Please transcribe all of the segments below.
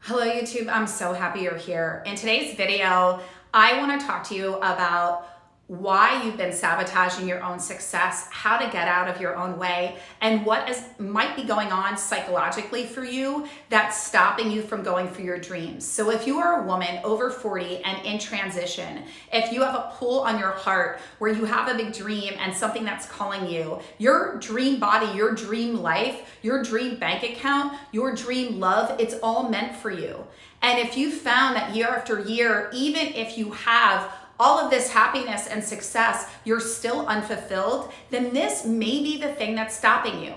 Hello YouTube, I'm so happy you're here. In today's video, I want to talk to you about why you've been sabotaging your own success, how to get out of your own way, and what might be going on psychologically for you that's stopping you from going for your dreams. So if you are a woman over 40 and in transition, if you have a pull on your heart where you have a big dream and something that's calling you, your dream body, your dream life, your dream bank account, your dream love, it's all meant for you. And if you found that year after year, even if you have all of this happiness and success, you're still unfulfilled, then this may be the thing that's stopping you.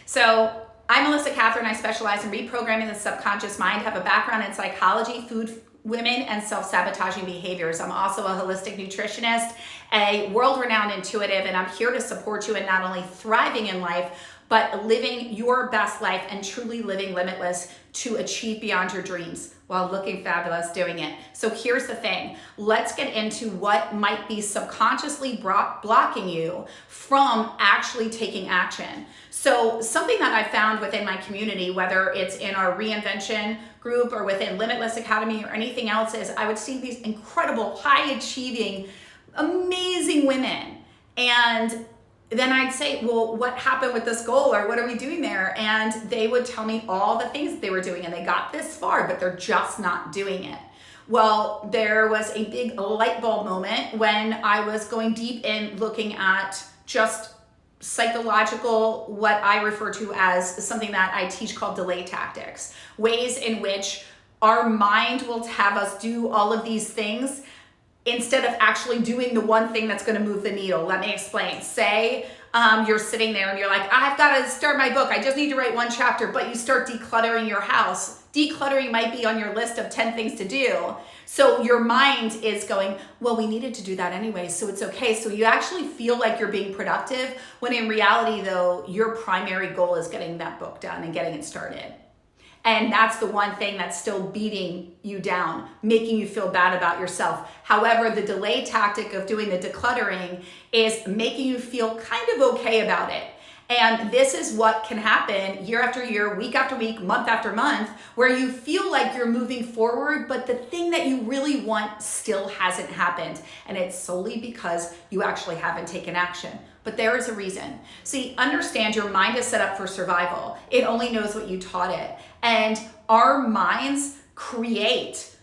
So I'm Melissa Catherine. I specialize in reprogramming the subconscious mind, have a background in psychology, food, women, and self-sabotaging behaviors. I'm also a holistic nutritionist, a world-renowned intuitive, and I'm here to support you in not only thriving in life, but living your best life and truly living limitless to achieve beyond your dreams while looking fabulous doing it. So here's the thing. Let's get into what might be subconsciously blocking you from actually taking action. So something that I found within my community, whether it's in our Reinvention group or within Limitless Academy or anything else, is I would see these incredible, high-achieving, amazing women. And then I'd say, well, what happened with this goal, or what are we doing there? And they would tell me all the things that they were doing, and they got this far, but they're just not doing it. Well, there was a big light bulb moment when I was going deep in looking at just psychological, what I refer to as something that I teach called delay tactics, ways in which our mind will have us do all of these things instead of actually doing the one thing that's going to move the needle. Let me explain. Say you're sitting there and you're like, I've got to start my book. I just need to write one chapter, but you start decluttering your house. Decluttering might be on your list of 10 things to do. So your mind is going, well, we needed to do that anyway, so it's okay. So you actually feel like you're being productive, when in reality, though, your primary goal is getting that book done and getting it started. And that's the one thing that's still beating you down, making you feel bad about yourself. However, the delay tactic of doing the decluttering is making you feel kind of okay about it. And this is what can happen year after year, week after week, month after month, where you feel like you're moving forward, but the thing that you really want still hasn't happened. And it's solely because you actually haven't taken action. But there is a reason. See, understand your mind is set up for survival. It only knows what you taught it. And our minds create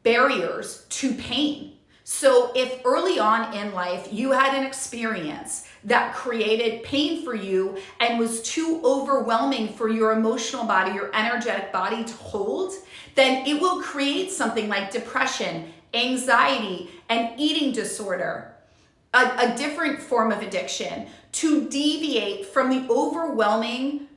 barriers to pain. So if early on in life you had an experience that created pain for you and was too overwhelming for your emotional body, your energetic body to hold, then it will create something like depression, anxiety, and eating disorder. A different form of addiction, to deviate from the overwhelming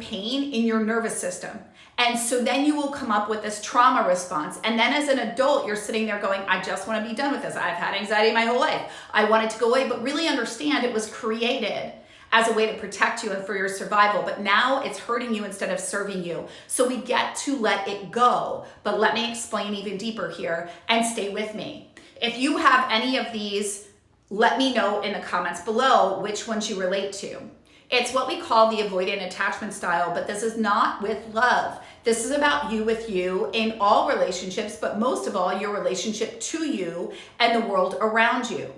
pain in your nervous system. And so then you will come up with this trauma response. And then as an adult, you're sitting there going, I just want to be done with this. I've had anxiety my whole life. I want it to go away, but really understand it was created as a way to protect you and for your survival. But now it's hurting you instead of serving you. So we get to let it go. But let me explain even deeper here and stay with me. If you have any of these, let me know in the comments below which ones you relate to. It's what we call the avoidant attachment style, but this is not with love. This is about you with you in all relationships, but most of all, your relationship to you and the world around you.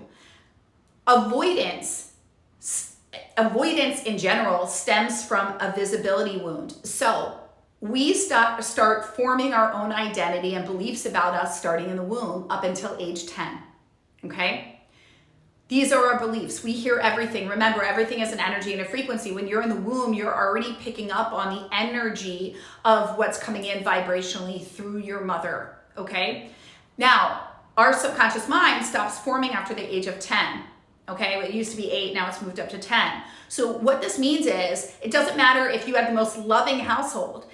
Avoidance in general stems from a visibility wound. So we start forming our own identity and beliefs about us starting in the womb up until age 10, okay? These are our beliefs. We hear everything. Remember, everything is an energy and a frequency. When you're in the womb, you're already picking up on the energy of what's coming in vibrationally through your mother, okay? Now, our subconscious mind stops forming after the age of 10, okay? It used to be 8, now it's moved up to 10. So what this means is, it doesn't matter if you had the most loving household.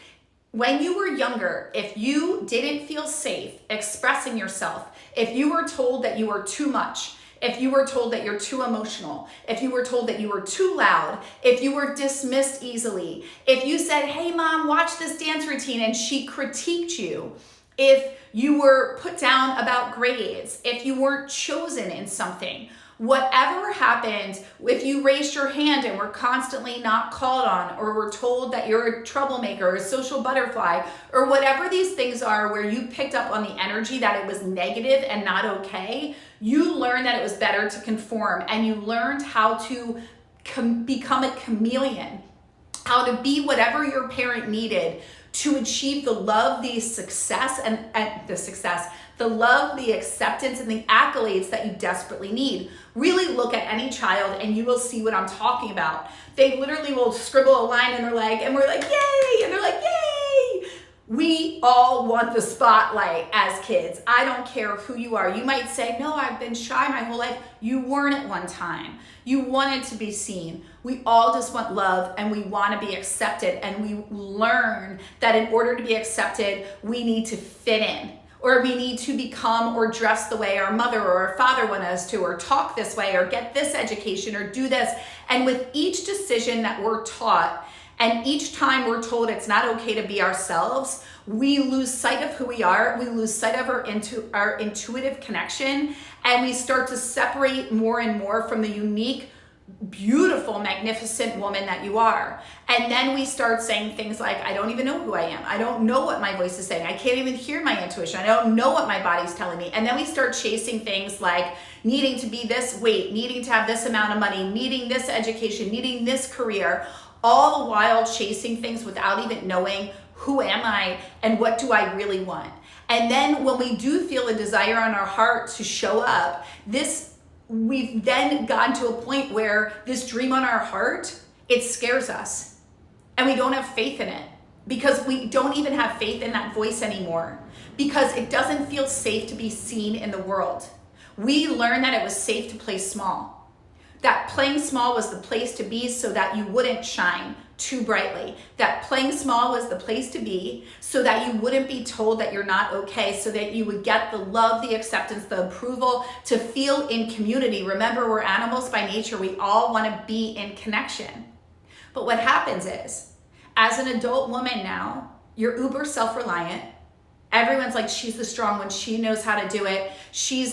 When you were younger, if you didn't feel safe expressing yourself, if you were told that you were too much, if you were told that you're too emotional, if you were told that you were too loud, if you were dismissed easily, if you said, hey mom, watch this dance routine, and she critiqued you, if you were put down about grades, if you weren't chosen in something, Whatever happens, if you raised your hand and were constantly not called on, or were told that you're a troublemaker or a social butterfly, or whatever these things are where you picked up on the energy that it was negative and not okay, you learned that it was better to conform, and you learned how to become a chameleon, how to be whatever your parent needed to achieve the love, the success, the love, the acceptance, and the accolades that you desperately need. Really look at any child and you will see what I'm talking about. They literally will scribble a line and we're like, yay! And they're like, yay! We all want the spotlight as kids. I don't care who you are. You might say, no, I've been shy my whole life. You weren't at one time. You wanted to be seen. We all just want love, and we want to be accepted, and we learn that in order to be accepted, we need to fit in, or we need to become or dress the way our mother or our father want us to, or talk this way, or get this education, or do this. And with each decision that we're taught, and each time we're told it's not okay to be ourselves, we lose sight of who we are, we lose sight of our intuitive connection, and we start to separate more and more from the unique, beautiful, magnificent woman that you are. And then we start saying things like, I don't even know who I am. I don't know what my voice is saying. I can't even hear my intuition. I don't know what my body's telling me. And then we start chasing things like needing to be this weight, needing to have this amount of money, needing this education, needing this career, all the while chasing things without even knowing who am I and what do I really want. And then when we do feel a desire on our heart to show up, we've then gotten to a point where this dream on our heart, it scares us. And we don't have faith in it, because we don't even have faith in that voice anymore, because it doesn't feel safe to be seen in the world. We learned that it was safe to play small. That playing small was the place to be so that you wouldn't shine too brightly. That playing small was the place to be so that you wouldn't be told that you're not okay, so that you would get the love, the acceptance, the approval, to feel in community. Remember, we're animals by nature. We all want to be in connection. But what happens is, as an adult woman now, you're uber self-reliant. Everyone's like, she's the strong one. She knows how to do it.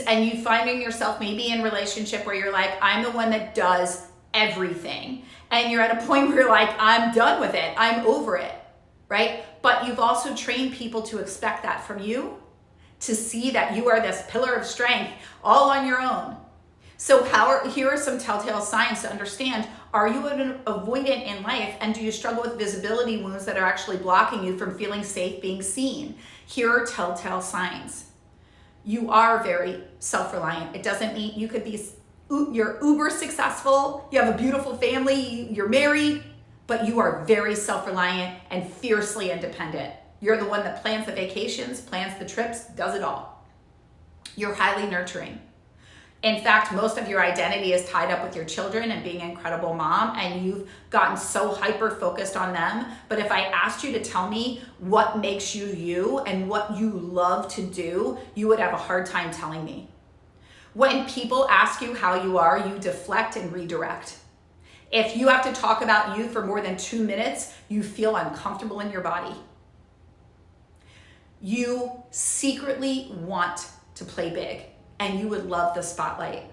And you finding yourself maybe in a relationship where you're like, I'm the one that does everything. And you're at a point where you're like, I'm done with it. I'm over it, right? But you've also trained people to expect that from you, to see that you are this pillar of strength all on your own. So here are some telltale signs to understand. Are you an avoidant in life, and do you struggle with visibility wounds that are actually blocking you from feeling safe being seen? Here are telltale signs. You are very self-reliant. It doesn't mean you could be, you're uber successful, you have a beautiful family, you're married, but you are very self-reliant and fiercely independent. You're the one that plans the vacations, plans the trips, does it all. You're highly nurturing. In fact, most of your identity is tied up with your children and being an incredible mom, and you've gotten so hyper-focused on them. But if I asked you to tell me what makes you you and what you love to do, you would have a hard time telling me. When people ask you how you are, you deflect and redirect. If you have to talk about you for more than 2 minutes, you feel uncomfortable in your body. You secretly want to play big, and you would love the spotlight.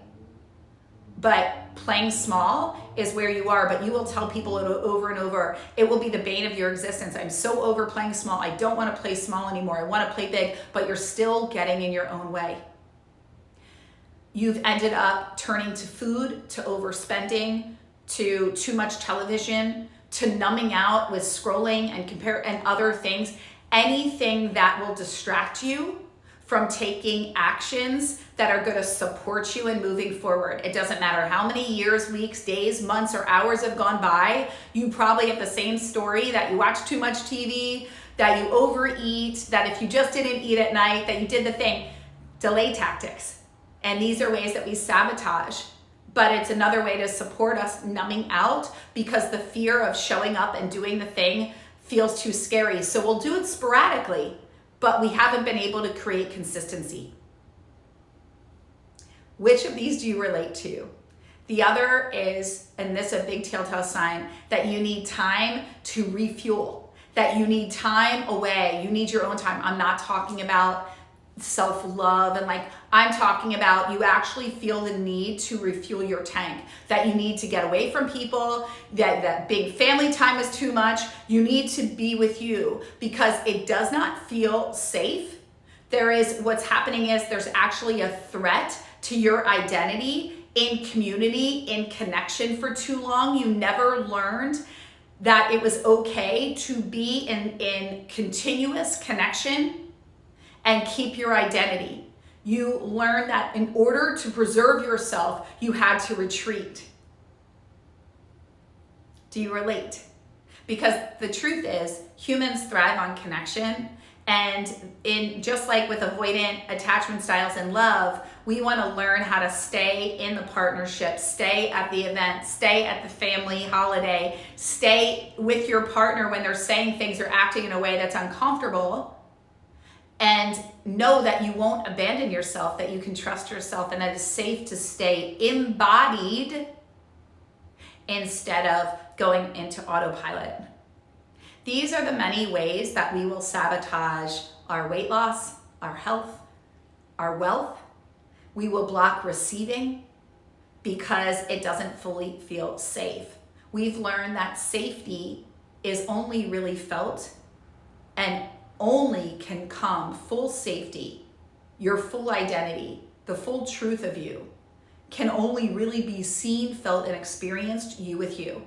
But playing small is where you are, but you will tell people over and over. It will be the bane of your existence. I'm so over playing small. I don't want to play small anymore. I want to play big, but you're still getting in your own way. You've ended up turning to food, to overspending, to too much television, to numbing out with scrolling and other things. Anything that will distract you from taking actions that are going to support you in moving forward. It doesn't matter how many years, weeks, days, months, or hours have gone by, you probably have the same story, that you watch too much TV, that you overeat, that if you just didn't eat at night, that you did the thing. Delay tactics. And these are ways that we sabotage. But it's another way to support us numbing out, because the fear of showing up and doing the thing feels too scary. So we'll do it sporadically, but we haven't been able to create consistency. Which of these do you relate to? The other is, and this is a big telltale sign, that you need time to refuel, that you need time away. You need your own time. I'm not talking about self-love, and like I'm talking about, you actually feel the need to refuel your tank, that you need to get away from people, that big family time is too much. You need to be with you because it does not feel safe. What's happening is there's actually a threat to your identity in community, in connection for too long. You never learned that it was okay to be in continuous connection and keep your identity. You learn that in order to preserve yourself, you had to retreat. Do you relate? Because the truth is, humans thrive on connection. And just like with avoidant attachment styles in love, we want to learn how to stay in the partnership, stay at the event, stay at the family holiday, stay with your partner when they're saying things or acting in a way that's uncomfortable, and know that you won't abandon yourself, that you can trust yourself, and that it's safe to stay embodied instead of going into autopilot. These are the many ways that we will sabotage our weight loss, our health, our wealth. We will block receiving because it doesn't fully feel safe. We've learned that safety is only really felt and only can come full safety, your full identity, the full truth of you can only really be seen, felt, and experienced you with you.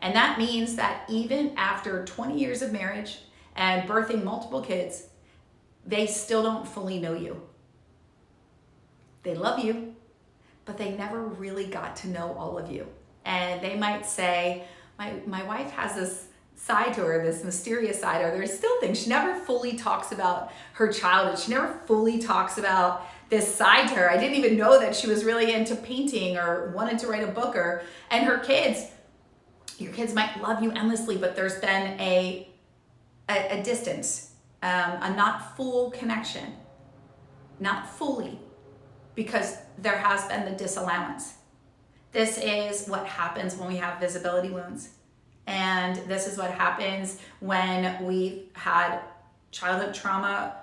And that means that even after 20 years of marriage and birthing multiple kids, they still don't fully know you. They love you, but they never really got to know all of you. And they might say, my wife has this side to her, this mysterious side, or there's still things. She never fully talks about her childhood. She never fully talks about this side to her. I didn't even know that she was really into painting or wanted to write a book, and her kids. Your kids might love you endlessly, but there's been a distance, a not full connection, not fully, because there has been the disallowance. This is what happens when we have visibility wounds. And this is what happens when we've had childhood trauma.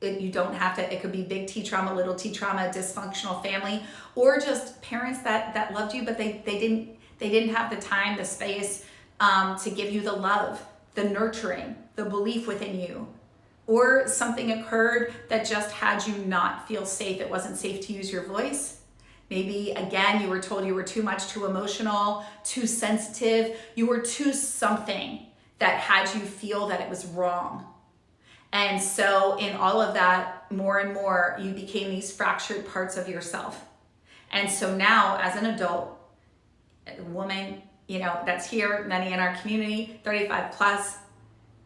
It could be big T trauma, little T trauma, dysfunctional family, or just parents that loved you, but they didn't have the time, the space to give you the love, the nurturing, the belief within you. Or something occurred that just had you not feel safe. It wasn't safe to use your voice. Maybe, again, you were told you were too much, too emotional, too sensitive. You were too something that had you feel that it was wrong. And so in all of that, more and more, you became these fractured parts of yourself. And so now, as an adult, a woman, that's here, many in our community, 35 plus,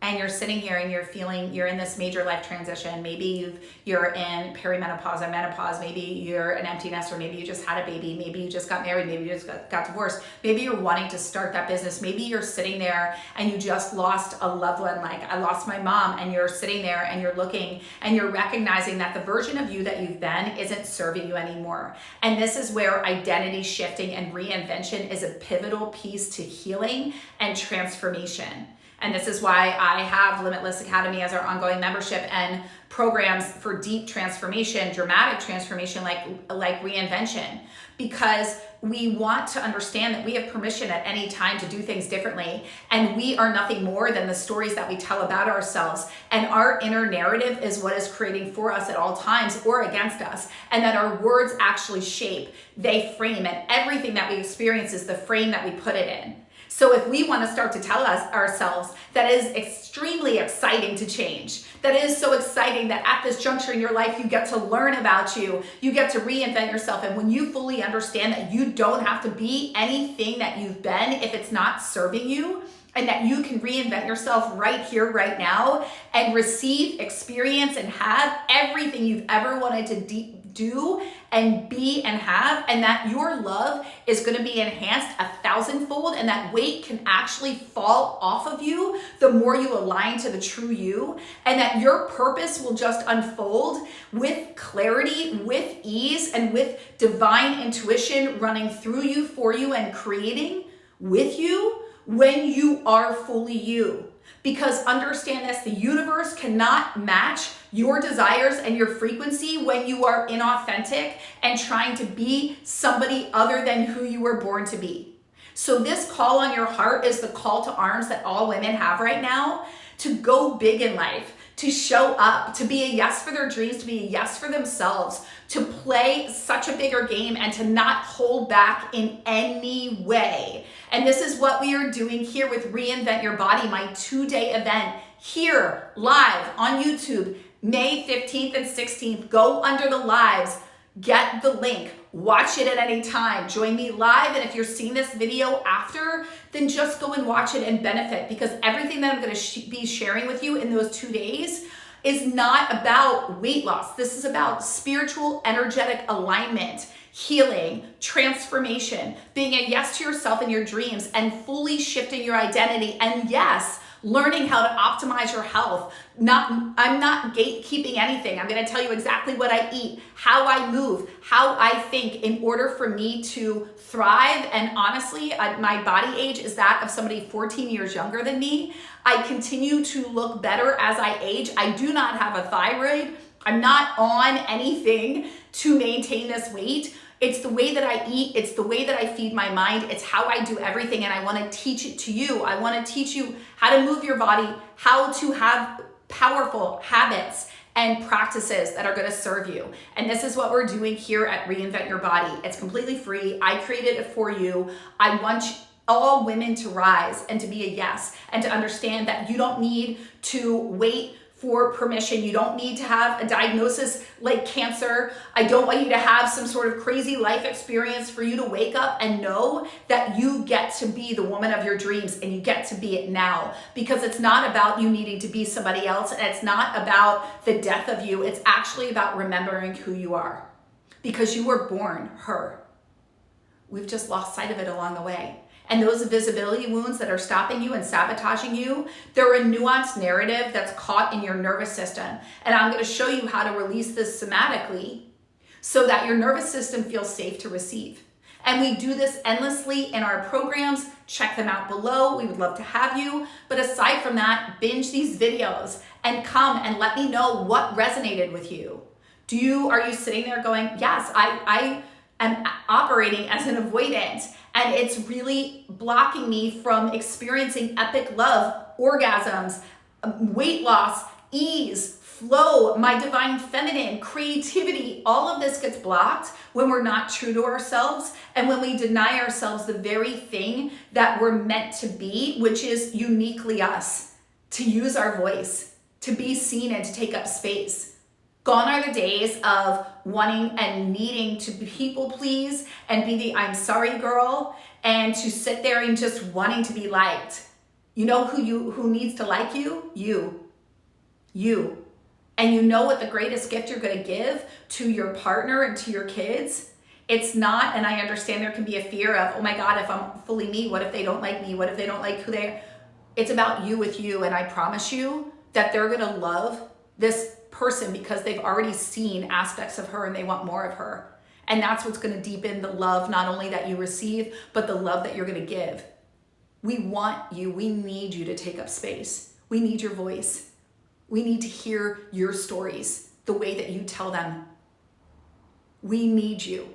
and you're sitting here and you're feeling you're in this major life transition. Maybe you're in perimenopause or menopause. Maybe you're an empty nester. Maybe you just had a baby. Maybe you just got married. Maybe you just got divorced. Maybe you're wanting to start that business. Maybe you're sitting there and you just lost a loved one. Like I lost my mom, and you're sitting there and you're looking and you're recognizing that the version of you that you've been isn't serving you anymore. And this is where identity shifting and reinvention is a pivotal piece to healing and transformation. And this is why I have Limitless Academy as our ongoing membership and programs for deep transformation, dramatic transformation, like reinvention, because we want to understand that we have permission at any time to do things differently. And we are nothing more than the stories that we tell about ourselves. And our inner narrative is what is creating for us at all times or against us. And that our words actually shape, they frame, and everything that we experience is the frame that we put it in. So if we want to start to tell ourselves that is extremely exciting to change, that is so exciting that at this juncture in your life, you get to learn about you get to reinvent yourself. And when you fully understand that you don't have to be anything that you've been if it's not serving you, and that you can reinvent yourself right here, right now, and receive, experience, and have everything you've ever wanted to do and be and have, and that your love is going to be enhanced 1,000-fold, and that weight can actually fall off of you the more you align to the true you, and that your purpose will just unfold with clarity, with ease, and with divine intuition running through you, for you, and creating with you when you are fully you. Because understand this, the universe cannot match your desires and your frequency when you are inauthentic and trying to be somebody other than who you were born to be. So this call on your heart is the call to arms that all women have right now, to go big in life, to show up, to be a yes for their dreams, to be a yes for themselves, to play such a bigger game and to not hold back in any way. And this is what we are doing here with Reinvent Your Body, my 2-day event here live on YouTube, May 15th and 16th. Go under the lives, get the link, watch it at any time, join me live. And if you're seeing this video after, then just go and watch it and benefit, because everything that I'm going to be sharing with you in those 2 days is not about weight loss. This is about spiritual, energetic alignment, healing, transformation, being a yes to yourself and your dreams, and fully shifting your identity. And yes, learning how to optimize your health. I'm not gatekeeping anything. I'm going to tell you exactly what I eat, how I move, how I think in order for me to thrive. And honestly, my body age is that of somebody 14 years younger than me. I continue to look better as I age. I do not have a thyroid. I'm not on anything to maintain this weight. It's the way that I eat. It's the way that I feed my mind. It's how I do everything. And I want to teach it to you. I want to teach you how to move your body, how to have powerful habits and practices that are going to serve you. And this is what we're doing here at Reinvent Your Body. It's completely free. I created it for you. I want all women to rise and to be a yes, and to understand that you don't need to wait for permission. You don't need to have a diagnosis like cancer. I don't want you to have some sort of crazy life experience for you to wake up and know that you get to be the woman of your dreams, and you get to be it now. Because it's not about you needing to be somebody else, and it's not about the death of you. It's actually about remembering who you are, because you were born her. We've just lost sight of it along the way. And those visibility wounds that are stopping you and sabotaging you, they're a nuanced narrative that's caught in your nervous system. And I'm going to show you how to release this somatically so that your nervous system feels safe to receive. And we do this endlessly in our programs. Check them out below. We would love to have you. But aside from that, binge these videos and come and let me know what resonated with you. Are you sitting there going, yes, I am operating as an avoidant, and it's really blocking me from experiencing epic love, orgasms, weight loss, ease, flow, my divine feminine, creativity. All of this gets blocked when we're not true to ourselves, and when we deny ourselves the very thing that we're meant to be, which is uniquely us, to use our voice, to be seen and to take up space. Gone are the days of wanting and needing to people please and be the I'm sorry girl, and to sit there and just wanting to be liked. You know who needs to like you? You. And you know what the greatest gift you're going to give to your partner and to your kids? It's not, and I understand there can be a fear of, oh my God, if I'm fully me, what if they don't like me? What if they don't like who they are? It's about you with you, and I promise you that they're going to love this person because they've already seen aspects of her and they want more of her. And that's what's going to deepen the love, not only that you receive, but the love that you're going to give. We want you. We need you to take up space. We need your voice. We need to hear your stories the way that you tell them. We need you.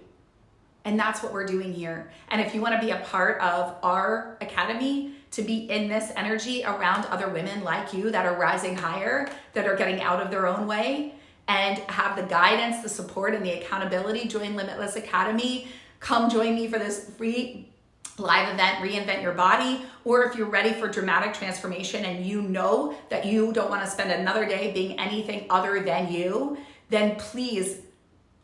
And that's what we're doing here. And if you want to be a part of our academy, to be in this energy around other women like you that are rising higher, that are getting out of their own way, and have the guidance, the support, and the accountability, join Limitless Academy. Come join me for this free live event, Reinvent Your Body. Or if you're ready for dramatic transformation and you know that you don't want to spend another day being anything other than you, then please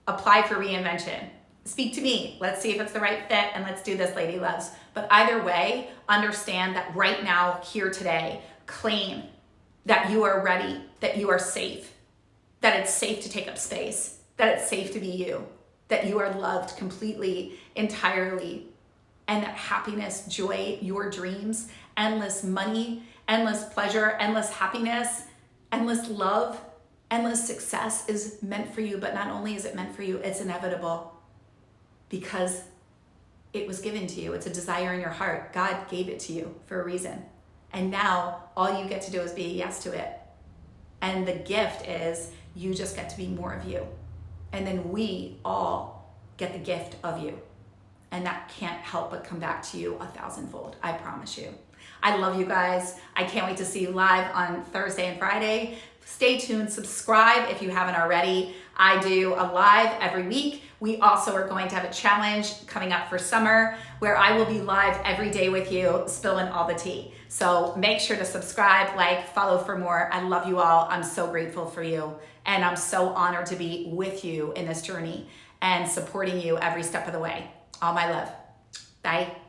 apply for Reinvention. Speak to me. Let's see if it's the right fit, and let's do this, lady loves. But either way, understand that right now, here today, claim that you are ready, that you are safe, that it's safe to take up space, that it's safe to be you, that you are loved completely, entirely, and that happiness, joy, your dreams, endless money, endless pleasure, endless happiness, endless love, endless success is meant for you. But not only is it meant for you, it's inevitable. Because it was given to you. It's a desire in your heart. God gave it to you for a reason. And now all you get to do is be a yes to it. And the gift is you just get to be more of you. And then we all get the gift of you. And that can't help but come back to you 1,000-fold, I promise you. I love you guys. I can't wait to see you live on Thursday and Friday. Stay tuned, subscribe if you haven't already. I do a live every week. We also are going to have a challenge coming up for summer where I will be live every day with you, spilling all the tea. So make sure to subscribe, like, follow for more. I love you all. I'm so grateful for you. And I'm so honored to be with you in this journey and supporting you every step of the way. All my love. Bye.